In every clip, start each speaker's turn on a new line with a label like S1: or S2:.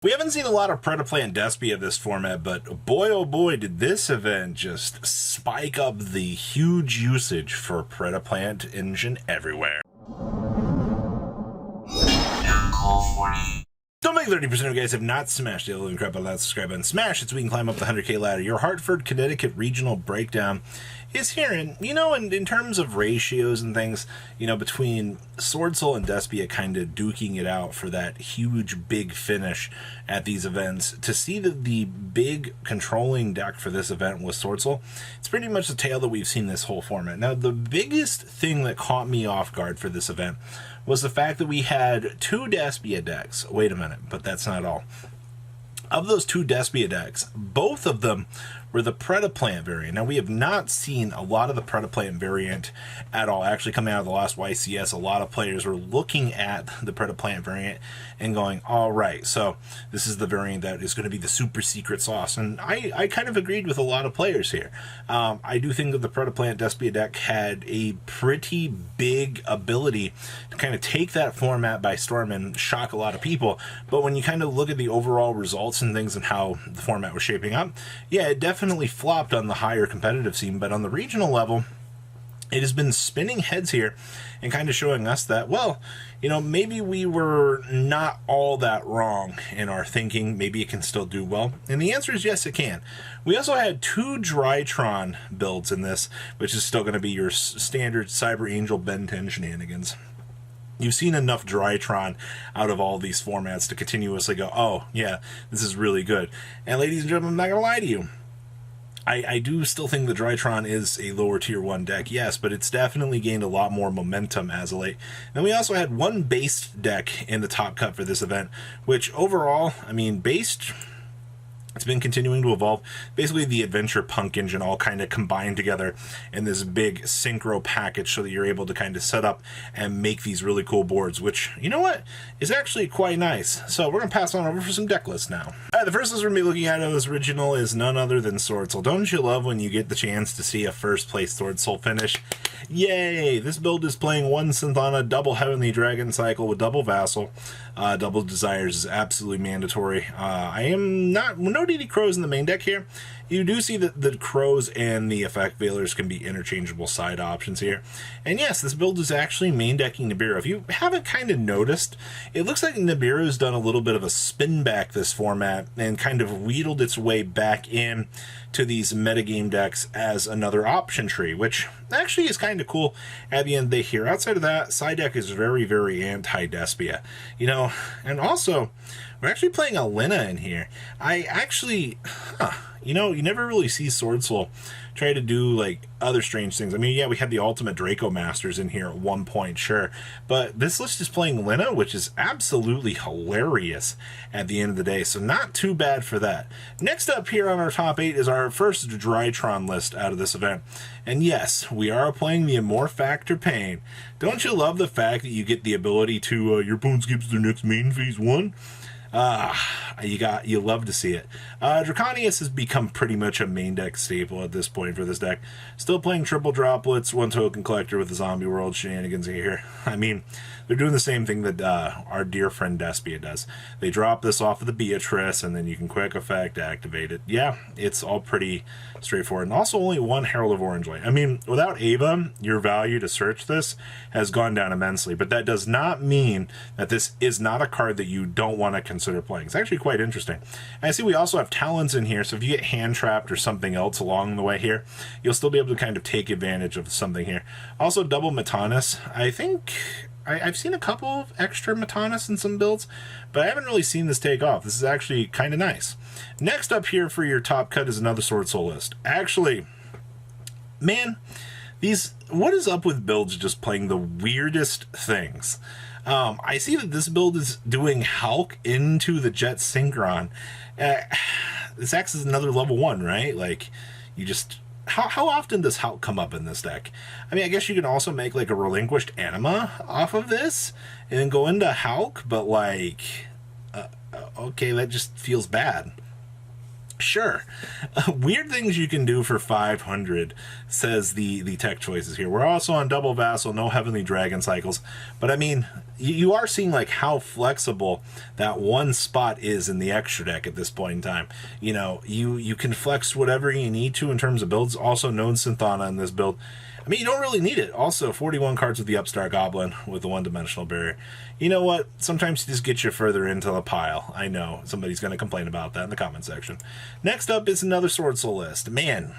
S1: We haven't seen a lot of Predaplant Despia this format, but boy oh boy did this event just spike up the huge usage for Predaplant engine everywhere. Don't make 30% of you guys have not smashed the living crap out of that subscribe button. Smash it so we can climb up the 100K ladder. Your Hartford, Connecticut regional breakdown is here. And, in terms of ratios and things, between Sword Soul and Despia kind of duking it out for that huge, big finish at these events, to see that the big controlling deck for this event was Sword Soul, it's pretty much the tale that we've seen this whole format. Now, the biggest thing that caught me off guard for this event was the fact that we had two Despia decks. Wait a minute, but that's not all. Of those two Despia decks, both of them were the Predaplant variant. Now, we have not seen a lot of the Predaplant variant at all. Actually, coming out of the last YCS, a lot of players were looking at the Predaplant variant and going, all right, so this is the variant that is going to be the super secret sauce. And I kind of agreed with a lot of players here. I do think that the Predaplant Despia deck had a pretty big ability to kind of take that format by storm and shock a lot of people. But when you kind of look at the overall results and things and how the format was shaping up, yeah, it definitely flopped on the higher competitive scene, but on the regional level, it has been spinning heads here and kind of showing us that, well, maybe we were not all that wrong in our thinking. Maybe it can still do well. And the answer is yes, it can. We also had two Drytron builds in this, which is still going to be your standard Cyber Angel Ben 10 shenanigans. You've seen enough Drytron out of all these formats to continuously go, oh, yeah, this is really good. And ladies and gentlemen, I'm not going to lie to you. I do still think the Drytron is a lower tier 1 deck, yes, but it's definitely gained a lot more momentum as of late. And we also had one based deck in the top cut for this event, which overall, based, it's been continuing to evolve. Basically, the Adventure Punk engine all kind of combined together in this big synchro package so that you're able to kind of set up and make these really cool boards, which, is actually quite nice. So we're going to pass on over for some deck lists now. The first list we're going to be looking at of this original is none other than Sword Soul. Don't you love when you get the chance to see a first place Sword Soul finish? Yay! This build is playing one Synthana, double Heavenly Dragon cycle with double Vassal. Double Desires is absolutely mandatory. I am not... No DD Crows in the main deck here. You do see that the Crows and the Effect Veilers can be interchangeable side options here. And yes, this build is actually main decking Nibiru. If you haven't kind of noticed, it looks like Nibiru's done a little bit of a spin back this format and kind of wheedled its way back in to these metagame decks as another option tree, which actually is kind of cool at the end of the day here. Outside of that, side deck is very, very anti-Despia. And also, we're actually playing a Lina in here. I actually, you never really see Sword Soul try to do, like, other strange things. Yeah, we had the Ultimate Draco Masters in here at one point, sure. But this list is playing Lina, which is absolutely hilarious at the end of the day. So not too bad for that. Next up here on our top 8 is our first Drytron list out of this event. And yes, we are playing the Amorph Factor Pain. Don't you love the fact that you get the ability to, your opponent skips their next main phase 1? You love to see it. Draconius has become pretty much a main deck staple at this point for this deck. Still playing triple droplets, one token collector with the Zombie World shenanigans here. They're doing the same thing that our dear friend Despia does. They drop this off of the Beatrice, and then you can quick effect activate it. Yeah, it's all pretty straightforward. And also only one Herald of Orange Light. Without Ava, your value to search this has gone down immensely, but that does not mean that this is not a card that you don't want to consider playing. It's actually quite interesting. And I see we also have Talons in here, so if you get hand trapped or something else along the way here, you'll still be able to kind of take advantage of something here. Also, double Matanus. I think I've seen a couple of extra Matanus in some builds, but I haven't really seen this take off. This is actually kind of nice. Next up here for your top cut is another Sword Soul list. Actually, man, what is up with builds just playing the weirdest things? I see that this build is doing Hulk into the Jet Synchron. This acts as another level 1, right? Like, you just... How often does Hulk come up in this deck? I guess you can also make, like, a Relinquished Anima off of this and then go into Hulk, but, like... okay, that just feels bad. Sure. Weird things you can do for 500, says the tech choices here. We're also on double vassal, no heavenly dragon cycles. But I mean, you are seeing like how flexible that one spot is in the extra deck at this point in time. You know, you can flex whatever you need to in terms of builds. Also, known Synthana in this build. I mean, you don't really need it. Also, 41 cards with the Upstart Goblin with the one-dimensional barrier. You know what? Sometimes it just gets you further into the pile. I know. Somebody's going to complain about that in the comment section. Next up is another Sword Soul list. Man,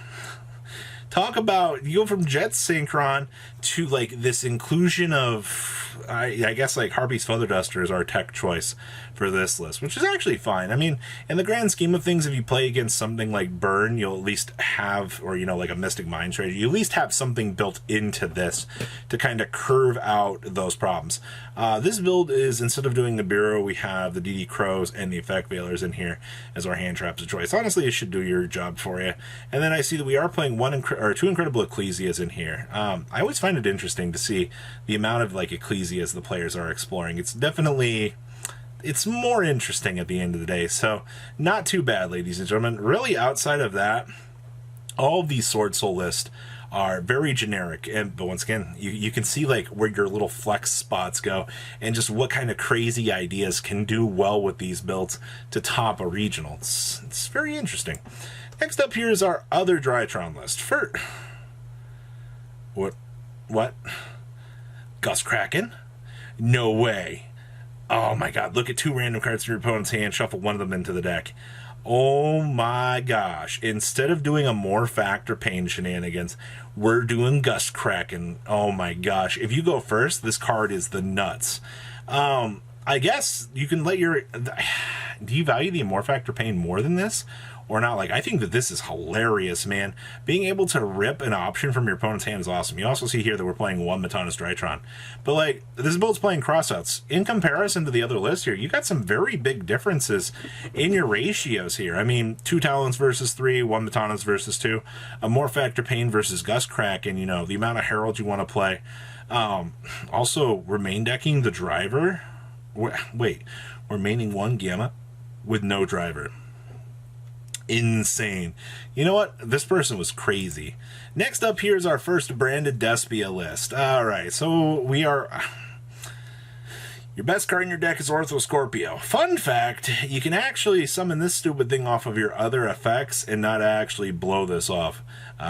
S1: talk about, you go from Jet Synchron to, like, this inclusion of, I guess, like, Harpy's Feather Duster is our tech choice for this list, which is actually fine. I mean, in the grand scheme of things, if you play against something like Burn, you'll at least have, or, you know, like a Mystic Mind strategy, you at least have something built into this to kind of curve out those problems. This build is, instead of doing the Bureau, we have the DD Crows and the Effect Veilers in here as our hand traps of choice. Honestly, it should do your job for you. And then I see that we are playing two Incredible Ecclesias in here. I always find it interesting to see the amount of, like, Ecclesias the players are exploring. It's definitely, it's more interesting at the end of the day. So not too bad, ladies and gentlemen. Really, outside of that, all of these Sword Soul lists are very generic, but once again, you can see like where your little flex spots go and just what kind of crazy ideas can do well with these builds to top a regional. It's very interesting. Next up here is our other Drytron list. What? Gust Kraken? No way. Oh my god, look at 2 random cards from your opponent's hand, shuffle one of them into the deck. Oh my gosh. Instead of doing a more factor pain shenanigans, we're doing Gust Kraken. Oh my gosh. If you go first, this card is the nuts. I guess you can let your... Do you value the more factor pain more than this? Or not? Like, I think that this is hilarious, man. Being able to rip an option from your opponent's hand is awesome. You also see here that we're playing 1 Matanus Drytron. But, like, this build's playing crossouts. In comparison to the other list here, you got some very big differences in your ratios here. I mean, 2 Talons versus 3, 1 Matanus versus 2, a more factor pain versus Gust Kraken, you know, the amount of Herald you want to play. Also, remain decking the driver. Wait, remaining 1 Gamma with no driver. Insane. You know what? This person was crazy. Next up here is our first branded Despia list. Alright, so we are... Your best card in your deck is Ortho Scorpio. Fun fact, you can actually summon this stupid thing off of your other effects and not actually blow this off,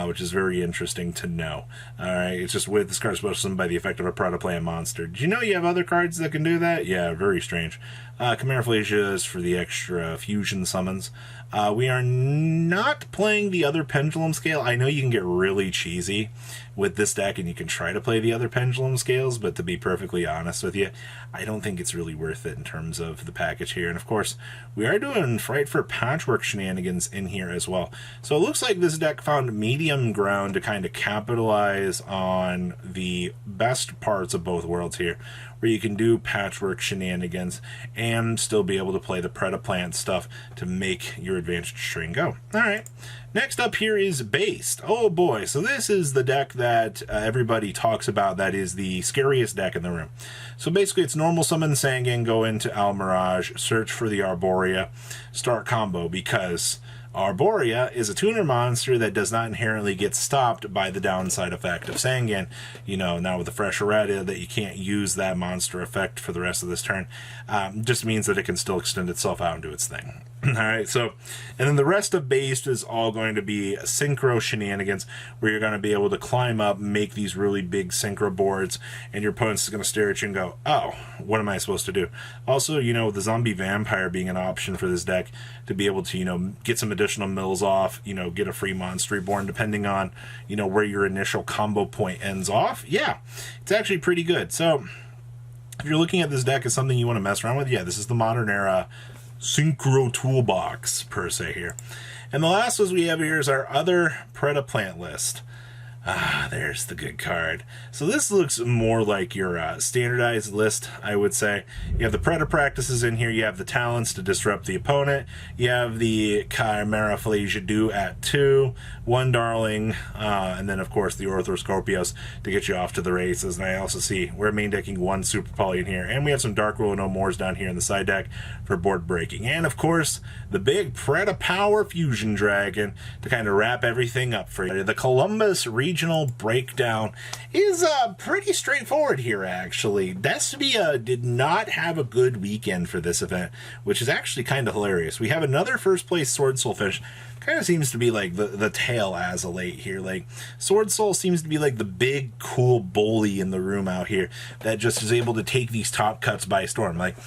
S1: which is very interesting to know. Alright, it's just with this card is summoned by the effect of a Protoplant monster. Did you know you have other cards that can do that? Yeah, very strange. Chimera Phlasia is for the extra fusion summons. We are not playing the other Pendulum Scale. I know you can get really cheesy with this deck and you can try to play the other Pendulum Scales, but to be perfectly honest with you, I don't think it's really worth it in terms of the package here. And of course, we are doing Fright for Patchwork shenanigans in here as well. So it looks like this deck found medium ground to kind of capitalize on the best parts of both worlds here, where you can do patchwork shenanigans and still be able to play the Predaplant stuff to make your advanced string go. Alright, next up here is Based. Oh boy, so this is the deck that everybody talks about that is the scariest deck in the room. So basically it's normal summon Sangan, go into Almirage, search for the Arborea, start combo, because Arborea is a tuner monster that does not inherently get stopped by the downside effect of Sangan. You know, now with the fresh errata that you can't use that monster effect for the rest of this turn, just means that it can still extend itself out and do its thing. Alright, so, and then the rest of Based is all going to be synchro shenanigans, where you're going to be able to climb up, make these really big synchro boards, and your opponent's going to stare at you and go, oh, what am I supposed to do? Also, you know, the Zombie Vampire being an option for this deck to be able to, you know, get some additional mills off, you know, get a free Monster Reborn, depending on, you know, where your initial combo point ends off. Yeah, it's actually pretty good. So, if you're looking at this deck as something you want to mess around with, yeah, this is the modern era Synchro Toolbox, per se, here. And the last list we have here is our other Predaplant list. Ah, there's the good card. So this looks more like your standardized list, I would say. You have the Preda practices in here. You have the talents to disrupt the opponent. You have the Chimera Falacia Do at 2, 1 Darling, and then, of course, the Orthoscorpios to get you off to the races. And I also see we're main decking 1 Super Poly in here. And we have some Dark Rule No Mores down here in the side deck for board breaking. And, of course, the big Preda Power Fusion Dragon to kind of wrap everything up for you. The Columbus Regional Breakdown is pretty straightforward here, actually. Despia did not have a good weekend for this event, which is actually kind of hilarious. We have another first place Sword Soul finish. Kind of seems to be like the tail as of late here. Like, Sword Soul seems to be like the big, cool bully in the room out here that just is able to take these top cuts by storm. Like,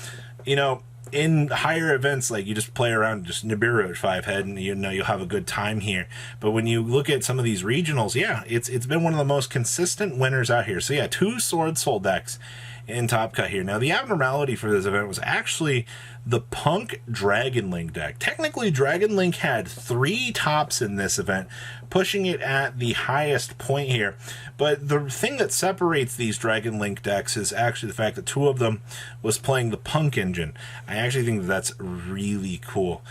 S1: you know, in higher events, like, you just play around just Nibiru at 5-head and you know you'll have a good time here. But when you look at some of these regionals, yeah, it's been one of the most consistent winners out here. So yeah, 2 Sword Soul decks in Top Cut here. Now, the abnormality for this event was actually the Punk Dragon Link deck. Technically, Dragon Link had 3 tops in this event, pushing it at the highest point here. But the thing that separates these Dragon Link decks is actually the fact that 2 of them was playing the Punk engine. I actually think that's really cool.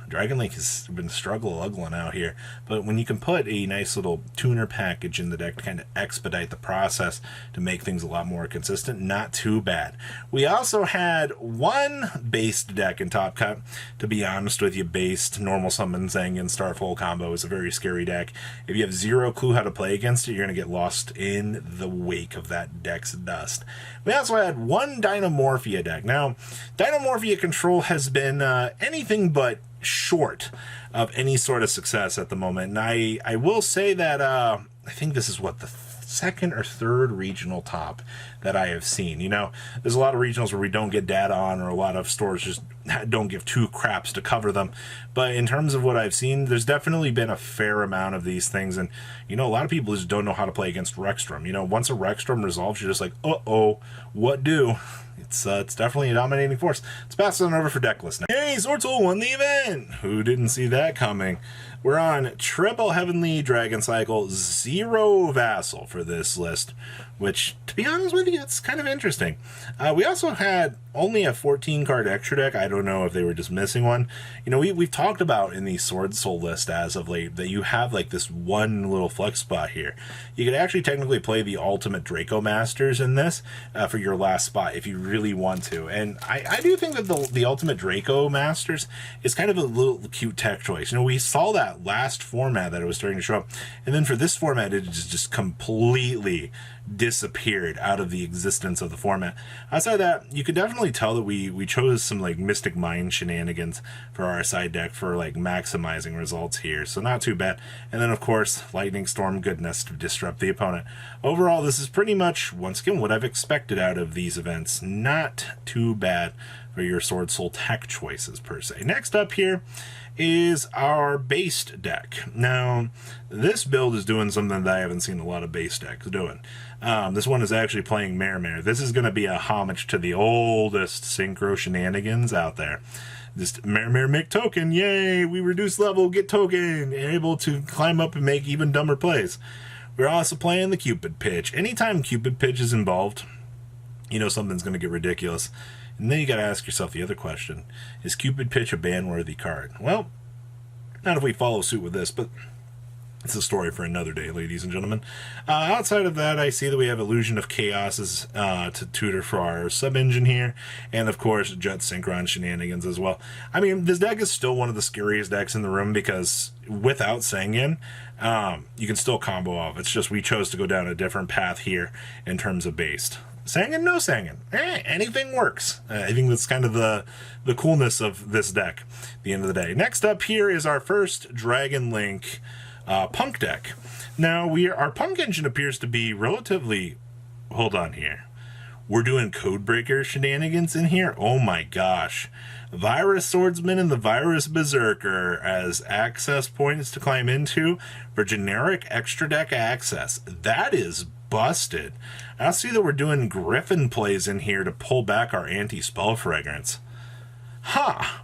S1: Dragon Link has been struggling out here, but when you can put a nice little tuner package in the deck to kind of expedite the process to make things a lot more consistent, not too bad. We also had 1 based deck in Top Cut. To be honest with you, based normal summon Zangan Starfold combo is a very scary deck. If you have 0 clue how to play against it, you're going to get lost in the wake of that deck's dust. We also had 1 Dynamorphia deck. Now, Dynamorphia control has been anything but short of any sort of success at the moment. And I will say that I think this is what the 2nd or 3rd regional top that I have seen. You know, there's a lot of regionals where we don't get data on, or a lot of stores just don't give 2 craps to cover them. But in terms of what I've seen, there's definitely been a fair amount of these things. And, you know, a lot of people just don't know how to play against Rexstrom. You know, once a Rexstrom resolves, you're just like, uh-oh, what do? It's definitely a dominating force. Let's pass it on over for deck list now. Yay, Sword Soul won the event! Who didn't see that coming? We're on triple Heavenly Dragon Cycle, 0 Vassal for this list, which, to be honest with you, it's kind of interesting. We also had only a 14-card extra deck. I don't know if they were just missing one. You know, we've talked about in the Sword Soul list as of late that you have like this one little flex spot here. You could actually technically play the Ultimate Draco Masters in this for your last spot if you really want to. And I do think that the Ultimate Draco Masters is kind of a little cute tech choice. You know, we saw that last format that it was starting to show up, and then for this format it just completely disappeared out of the existence of the format. Outside of that, you could definitely tell that we chose some like Mystic Mind shenanigans for our side deck for like maximizing results here, so not too bad. And then of course Lightning Storm goodness to disrupt the opponent. Overall, this is pretty much once again what I've expected out of these events. Not too bad for your Sword Soul tech choices per se. Next up here is our based deck. Now, this build is doing something that I haven't seen a lot of base decks doing. This one is actually playing Mare. This is going to be a homage to the oldest synchro shenanigans out there. Just Mare make token, yay, we reduce level, get token, and able to climb up and make even dumber plays. We're also playing the Cupid Pitch. Anytime Cupid Pitch is involved, you know something's going to get ridiculous. And then you got to ask yourself the other question: is Cupid Pitch a ban-worthy card? Well, not if we follow suit with this, but it's a story for another day, ladies and gentlemen. Outside of that, I see that we have Illusion of Chaoses to tutor for our sub-engine here, and of course, Jet Synchron shenanigans as well. I mean, this deck is still one of the scariest decks in the room because without Sangan, you can still combo off. It's just we chose to go down a different path here in terms of based. Sangan, no Sangan. Anything works. I think that's kind of the coolness of this deck at the end of the day. Next up here is our first Dragon Link Punk deck. Now, our Punk engine appears to be relatively... Hold on here. We're doing Codebreaker shenanigans in here? Oh my gosh. Virus Swordsman and the Virus Berserker as access points to climb into for generic extra deck access. That is busted. I see that we're doing Griffin plays in here to pull back our anti-spell fragrance. Huh.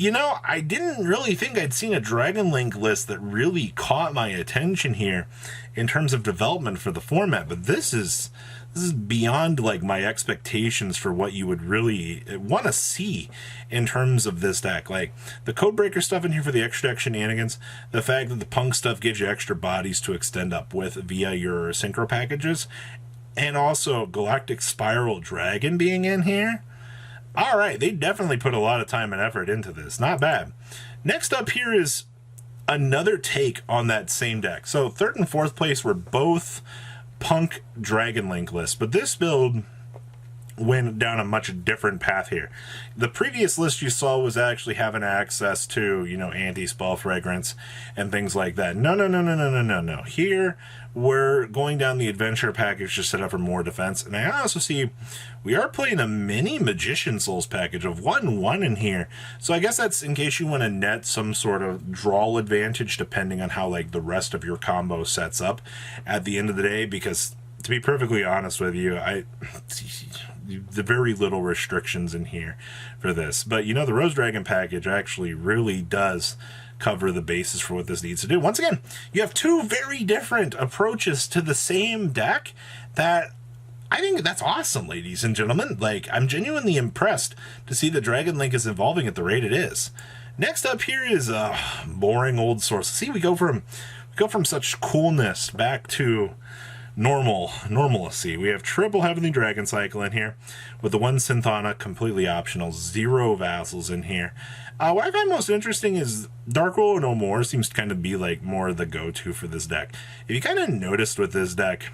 S1: I didn't really think I'd seen a Dragon Link list that really caught my attention here in terms of development for the format, but this is beyond like my expectations for what you would really want to see in terms of this deck. Like the Codebreaker stuff in here for the extra deck shenanigans, the fact that the Punk stuff gives you extra bodies to extend up with via your Synchro packages, and also Galactic Spiral Dragon being in here. All right, they definitely put a lot of time and effort into this. Not bad. Next up here is another take on that same deck. So third and fourth place were both Punk Dragon Link lists, but this build went down a much different path here. The previous list you saw was actually having access to, anti-spell fragrance and things like that. No. Here, we're going down the adventure package to set up for more defense. And I also see we are playing a mini Magician Souls package of 1/1 in here. So I guess that's in case you want to net some sort of draw advantage depending on how like the rest of your combo sets up at the end of the day. Because to be perfectly honest with you, the very little restrictions in here for this. But the Rose Dragon package actually really does cover the basis for what this needs to do. Once again, you have two very different approaches to the same deck that I think that's awesome, ladies and gentlemen. Like, I'm genuinely impressed to see the Dragon Link is evolving at the rate it is. Next up here is boring old source. See, we go from such coolness back to normalcy. We have triple Heavenly Dragon Cycle in here with the one Synthona completely optional, 0 vassals in here. What I find most interesting is Dark Roller No More seems to kind of be like more the go-to for this deck. If you kind of noticed with this deck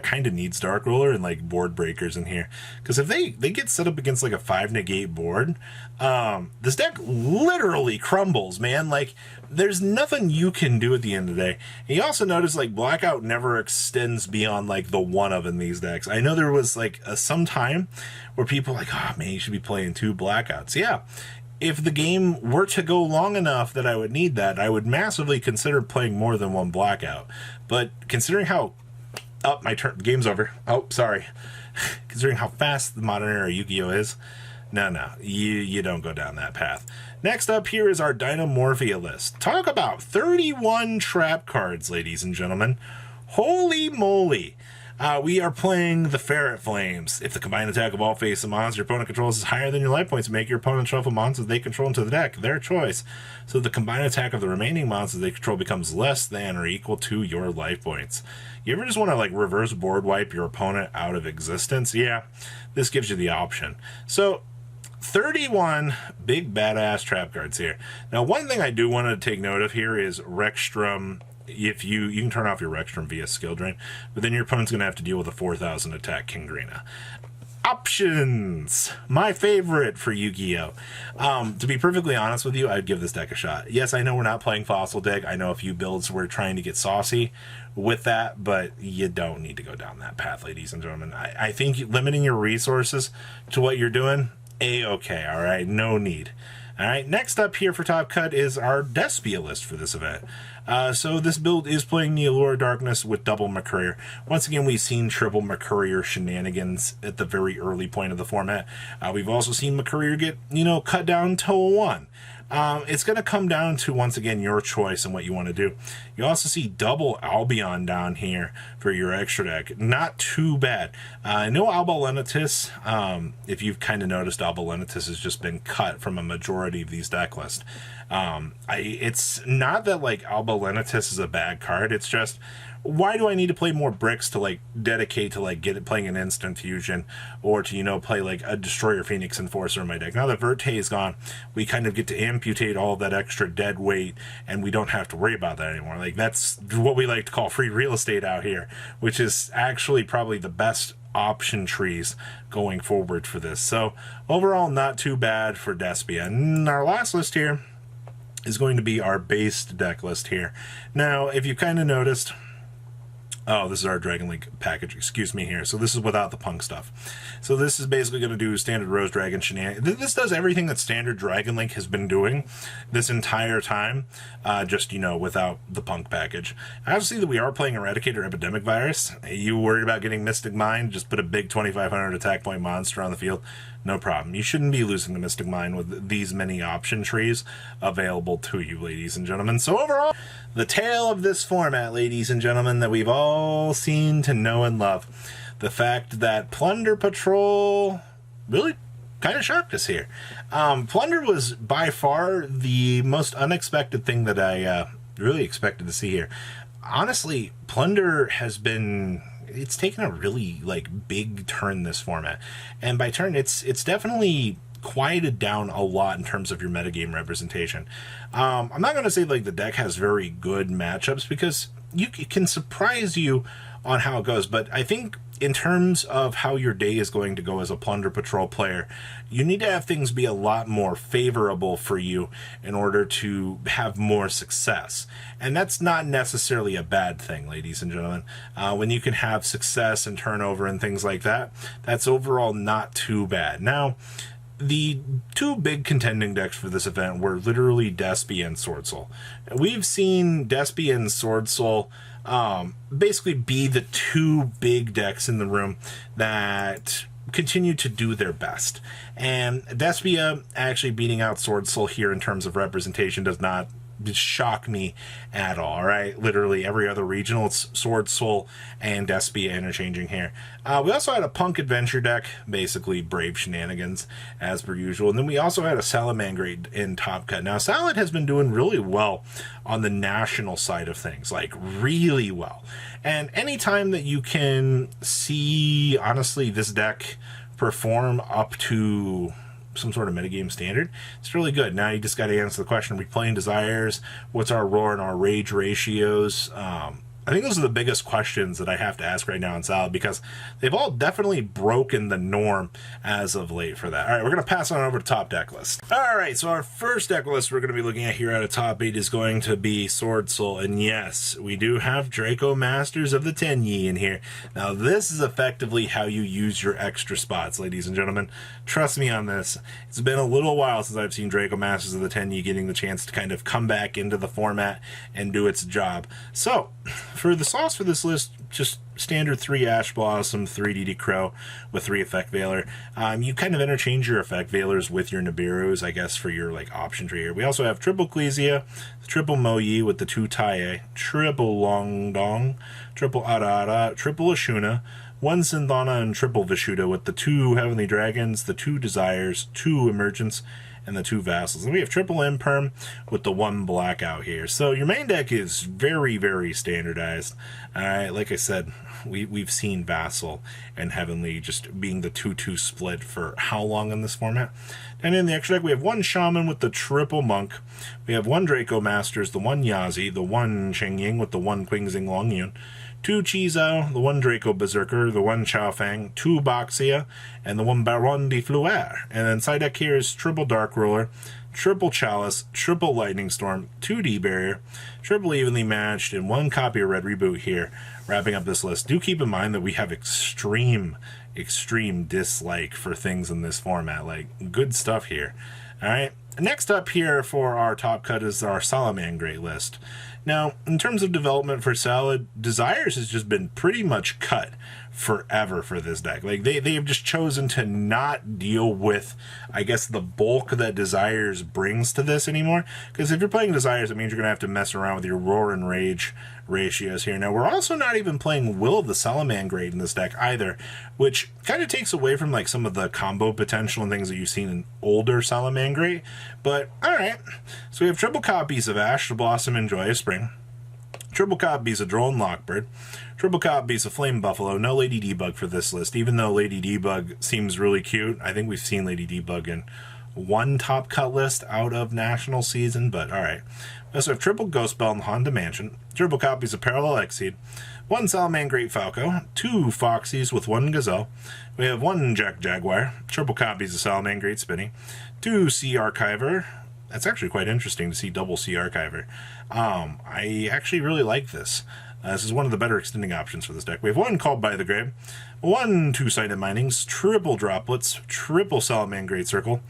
S1: kind of needs Dark Roller and like board breakers in here, because if they get set up against like a 5-negate board, this deck literally crumbles, man. Like there's nothing you can do at the end of the day. And you also notice like Blackout never extends beyond like the 1 of in these decks. I know there was like some time where people were like, oh man, you should be playing 2 Blackouts. Yeah, if the game were to go long enough that I would need that, I would massively consider playing more than 1 Blackout. But considering how my turn. Game's over. Oh, sorry. Considering how fast the modern era Yu-Gi-Oh is, no, you don't go down that path. Next up here is our Dynamorphia list. Talk about 31 trap cards, ladies and gentlemen. Holy moly. We are playing the Ferret Flames. If the combined attack of all face of monsters your opponent controls is higher than your life points, make your opponent shuffle monsters they control into the deck. Their choice. So the combined attack of the remaining monsters they control becomes less than or equal to your life points. You ever just want to like reverse board wipe your opponent out of existence? Yeah, this gives you the option. So 31 big badass trap cards here. Now one thing I do want to take note of here is Rexstrom. If you can turn off your Rexstrom via skill drain, but then your opponent's going to have to deal with a 4,000 attack Kingrina. Options! My favorite for Yu-Gi-Oh! To be perfectly honest with you, I'd give this deck a shot. Yes, I know we're not playing Fossil Dig. I know a few builds were trying to get saucy with that, but you don't need to go down that path, ladies and gentlemen. I think limiting your resources to what you're doing, A-okay, alright? No need. Alright, next up here for Top Cut is our Despia list for this event. So this build is playing the Allure of Darkness with double McCourier. Once again, we've seen triple McCourier shenanigans at the very early point of the format. We've also seen McCourier get, cut down to 1. It's going to come down to, once again, your choice and what you want to do. You also see double Albion down here for your extra deck. Not too bad. No Alba Lenitus. If you've kind of noticed, Alba Lenitus has just been cut from a majority of these deck lists. It's not that, like, Alba Lenitus is a bad card. It's just, why do I need to play more bricks to like dedicate to like playing an instant fusion, or to play like a Destroyer Phoenix Enforcer in my deck? Now that Verte is gone, we kind of get to amputate all of that extra dead weight, and we don't have to worry about that anymore. Like, that's what we like to call free real estate out here, which is actually probably the best option trees going forward for this. So overall, not too bad for Despia. And our last list here is going to be our based deck list here. Now, if you kind of noticed, oh, this is our Dragon Link package, excuse me here. So this is without the Punk stuff. So this is basically going to do standard Rose Dragon shenanigans. This does everything that standard Dragon Link has been doing this entire time, just, without the Punk package. I also see that we are playing Eradicator Epidemic Virus. You worried about getting Mystic Mind? Just put a big 2,500 attack point monster on the field. no problem. You shouldn't be losing the Mystic Mine with these many option trees available to you, ladies and gentlemen. So overall, the tale of this format, ladies and gentlemen, that we've all seen to know and love. The fact that Plunder Patrol really kind of shocked us here. Plunder was by far the most unexpected thing that I really expected to see here. Honestly, Plunder has been... it's taken a really big turn this format, and by turn it's definitely quieted down a lot in terms of your metagame representation. I'm not going to say the deck has very good matchups, because it can surprise you on how it goes, but I think in terms of how your day is going to go as a Plunder Patrol player, you need to have things be a lot more favorable for you in order to have more success. And that's not necessarily a bad thing, ladies and gentlemen. When you can have success and turnover and things like that, that's overall not too bad. Now, the two big contending decks for this event were literally Despy and Sword Soul. We've seen Despy and Sword Soul basically be the two big decks in the room that continue to do their best. And Despia actually beating out Sword Soul here in terms of representation does not shock me at all right? Literally every other regional, it's Sword Soul and Despia interchanging here. We also had a Punk Adventure deck, basically Brave Shenanigans, as per usual. And then we also had a Salamangreat in Top Cut. Now, Salad has been doing really well on the national side of things, really well. And anytime that you can see, honestly, this deck perform up to some sort of metagame standard, it's really good. Now you just got to answer the question, are we playing Desires? What's our Roar and our Rage ratios? I think those are the biggest questions that I have to ask right now in Salad, because they've all definitely broken the norm as of late for that. All right, we're going to pass on over to top deck list. All right, so our first deck list we're going to be looking at here out of top 8 is going to be Sword Soul. And yes, we do have Draco Masters of the Tenyi in here. Now, this is effectively how you use your extra spots, ladies and gentlemen. Trust me on this. It's been a little while since I've seen Draco Masters of the Tenyi getting the chance to kind of come back into the format and do its job. So, for the sauce for this list, just standard 3 Ash Blossom, 3 DD Crow with 3 Effect Veiler. You kind of interchange your Effect Veilers with your Nibiru's, I guess, for your option tree here. We also have triple Ecclesia, triple Moyi with the 2 Taie, triple Longdong, triple Arara, triple Ashuna, 1 Synthana, and triple Vishuda with the 2 Heavenly Dragons, the 2 Desires, 2 Emergence, and the 2 Vassals. And we have triple Imperm with the 1 Blackout here. So your main deck is very, very standardized. Alright, like I said, we've seen Vassal and Heavenly just being the 2-2 split for how long in this format? And in the extra deck, we have 1 Shaman with the triple Monk. We have 1 Draco Masters, the 1 Yazi, the 1 Chengying with the 1 Qingxing Longyun, 2 Chizao, the 1 Draco Berserker, the 1 Chaofeng, 2 Boxia, and the 1 Baron de Fleuer. And then side deck here is triple Dark Ruler, triple Chalice, triple Lightning Storm, 2 D-Barrier, triple Evenly Matched, and 1 copy of Red Reboot here, wrapping up this list. Do keep in mind that we have extreme dislike for things in this format. Good stuff here. Alright, next up here for our top cut is our Salamangreat list. Now, in terms of development for Salad, Desires has just been pretty much cut forever for this deck. They have just chosen to not deal with, I guess, the bulk that Desires brings to this anymore. Because if you're playing Desires, it means you're going to have to mess around with your Roar and Rage ratios here. Now, we're also not even playing Will of the Salamangreat in this deck either, which kind of takes away from some of the combo potential and things that you've seen in older Salamangreat. But, alright. So we have triple copies of Ash, the Blossom, and Joyous Spring. Triple copies of Droll and Lockbird. Triple copies of Flame Buffalo. No Lady Debug for this list, even though Lady Debug seems really cute. I think we've seen Lady Debug in 1 top cut list out of national season, but alright. We also have triple Ghost Bell and Honda Mansion. Triple copies of Parallel Exceed. 1 Salamangreat Falco. 2 Foxies with 1 Gazelle. We have 1 Jack Jaguar. Triple copies of Salamangreat Spinny. 2 Sea Archiver. That's actually quite interesting to see double Sea Archiver. I actually really like this. This is one of the better extending options for this deck. We have 1 Called by the Grave, 1 Two-Sided Minings, triple Droplets, triple Salamangreat Circle,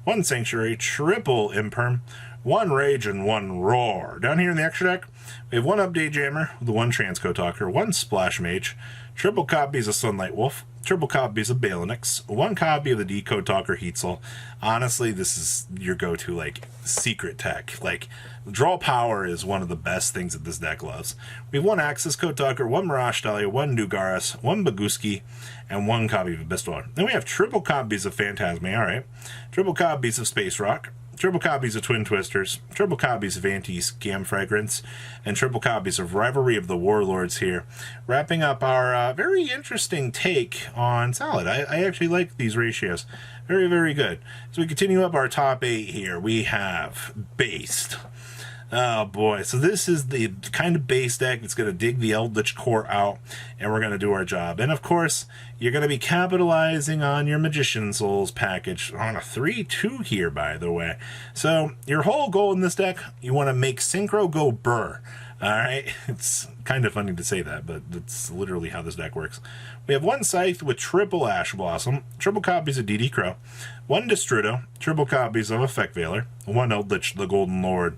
S1: 1 Sanctuary, triple Imperm, one Rage, and one Roar. Down here in the extra deck, we have one Update Jammer, the one Transcode Talker, one Splash Mage, triple copies of Sunlight Wolf, triple copies of Balinix, one copy of the Decode Talker Heatzel. Honestly, this is your go-to, like, secret tech. Like, draw power is one of the best things that this deck loves. We have one Axis Code Talker, one Mirage Dahlia, one Dugaris, one Baguski, and one copy of Abyssal. Then we have triple copies of Phantasme, alright. Triple copies of Space Rock, triple copies of Twin Twisters, triple copies of Anti-Scam Fragrance, and triple copies of Rivalry of the Warlords here. Wrapping up our very interesting take on Salad. I actually like these ratios. Very, very good. So we continue up our top 8 here. We have Based. Oh boy, so this is the kind of base deck that's going to dig the Eldritch Core out, and we're going to do our job. And of course, you're going to be capitalizing on your Magician Souls package on a 3-2 here, by the way. So your whole goal in this deck, you want to make Synchro go burr. Alright, it's kind of funny to say that, but that's literally how this deck works. We have one Scythe with triple Ash Blossom, triple copies of DD Crow, one Destrudo, triple copies of Effect Veiler, one Eldritch the Golden Lord,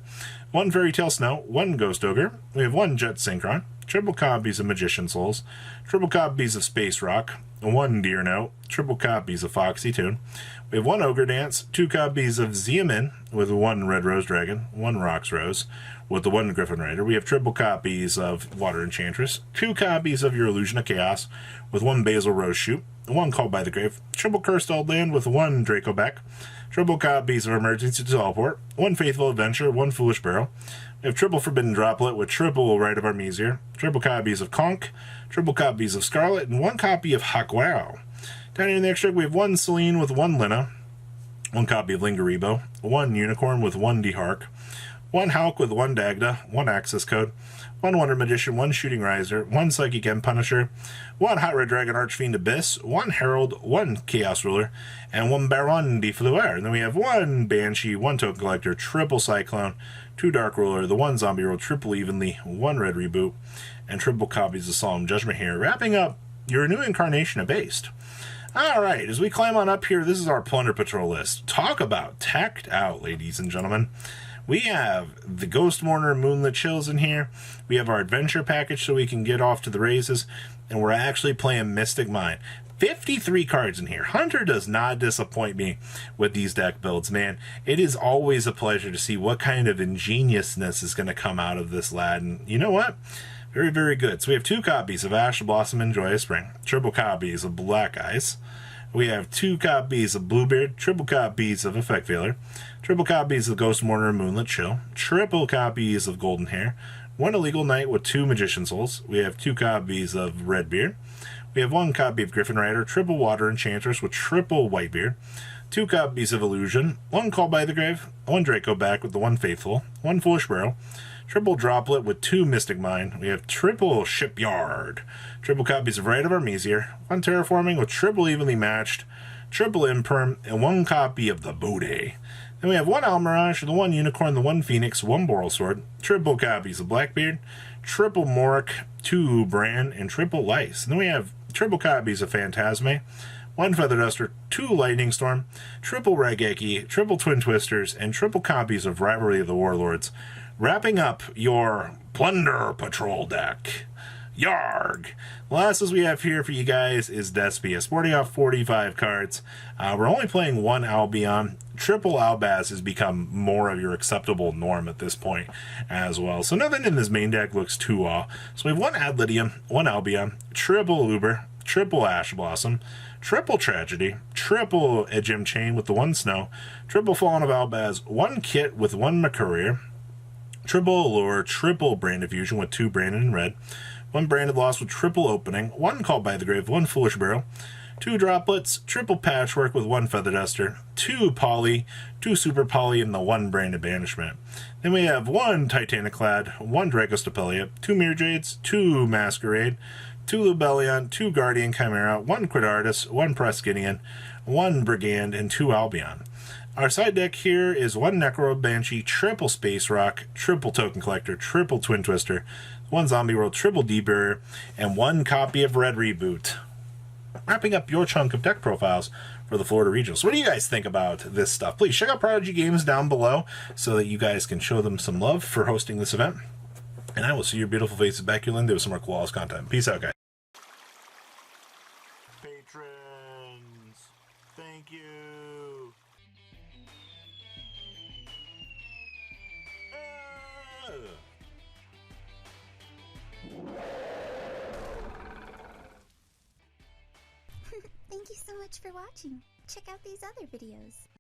S1: one Fairy Tale Snow, one Ghost Ogre, we have one Jet Synchron, triple copies of Magician Souls, triple copies of Space Rock, one Deer Note, triple copies of Foxy Tune, we have one Ogre Dance, two copies of Xiamen with one Red Rose Dragon, one Rox Rose, with the one Griffin Rider. We have triple copies of Water Enchantress, two copies of your Illusion of Chaos with one Basil Rose Shoot, one Called by the Grave, triple Cursed Old Land with one Draco Back, triple copies of Emergency Teleport, one Faithful Adventure, one Foolish Barrel. We have triple Forbidden Droplet with triple Rite of Armesier, triple copies of Conch, triple copies of Scarlet, and one copy of Hakwao. Down here in the extra, we have one Celine with one Lina, one copy of Lingaribo, one Unicorn with one Dehark, one Hulk with one Dagda, one Access Code, one Wonder Magician, one Shooting Riser, one Psychic M Punisher, one Hot Red Dragon Archfiend Abyss, one Herald, one Chaos Ruler, and one Baron de Fleur. And then we have one Banshee, one Token Collector, triple Cyclone, two Dark Ruler, the one Zombie Roll, triple Evenly, one Red Reboot, and triple copies of Solemn Judgment here, wrapping up your new incarnation of Based. Alright, as we climb on up here, this is our Plunder Patrol list. Talk about tacked out, ladies and gentlemen. We have the Ghost Mourner Moonlit Chills in here. We have our adventure package so we can get off to the races. And we're actually playing Mystic Mine. 53 cards in here. Hunter does not disappoint me with these deck builds, man. It is always a pleasure to see what kind of ingeniousness is going to come out of this lad. And you know what? Very, very good. So we have two copies of Ash Blossom and Joyous Spring. Triple copies of Black Eyes. We have two copies of Bluebeard, triple copies of Effect Veiler, triple copies of Ghost Mourner Moonlit Chill, triple copies of Golden Hair, one Illegal Knight with two Magician Souls. We have two copies of Redbeard. We have one copy of Griffin Rider, triple Water Enchantress with triple Whitebeard, two copies of Illusion, one Called by the Grave, one Draco Back with the one Faithful, one Foolish Barrel, triple Droplet with two Mystic Mine. We have triple Shipyard, triple copies of Rite of Armesier, one Terraforming with triple Evenly Matched, triple Imperm, and one copy of the Bode. Then we have one Almirage, the one Unicorn, the one Phoenix, one Boral Sword, triple copies of Blackbeard, triple Morik, two Bran, and triple Lice. And then we have triple copies of Phantasme, one Feather Duster, two Lightning Storm, triple Raigeki, triple Twin Twisters, and triple copies of Rivalry of the Warlords, wrapping up your Plunder Patrol deck. Yarg! Last we have here for you guys is Despia, sporting off 45 cards. We're only playing one Albion. Triple Albaz has become more of your acceptable norm at this point as well. So nothing in this main deck looks too off. So we have one Adlytium, one Albion, triple Uber, triple Ash Blossom, triple Tragedy, triple Edgem Chain with the one Snow, triple Fallen of Albaz, one Kit with one Mercurier, triple Allure, triple Brand Fusion with two Branded in red, one Branded Lost with triple Opening, one Called by the Grave, one Foolish Barrel, two Droplets, triple Patchwork with one Feather Duster, two Poly, two Super Poly, and the one Branded Banishment. Then we have one Titaniclad, one Dracostopelia, two Mirror Jades, two Masquerade, two Lubellion, two Guardian Chimera, one Quidardus, one Preskynian, one Brigand, and two Albion. Our side deck here is one Necro Banshee, triple Space Rock, triple Token Collector, triple Twin Twister, one Zombie World, triple D-Barrier, and one copy of Red Reboot. wrapping up your chunk of deck profiles for the Florida Regionals. What do you guys think about this stuff? Please check out Prodigy Games down below so that you guys can show them some love for hosting this event. And I will see your beautiful faces back here, Linda, with some more Koalas content. Peace out, guys. Patrons, thank you.
S2: Thank you so much for watching. Check out these other videos.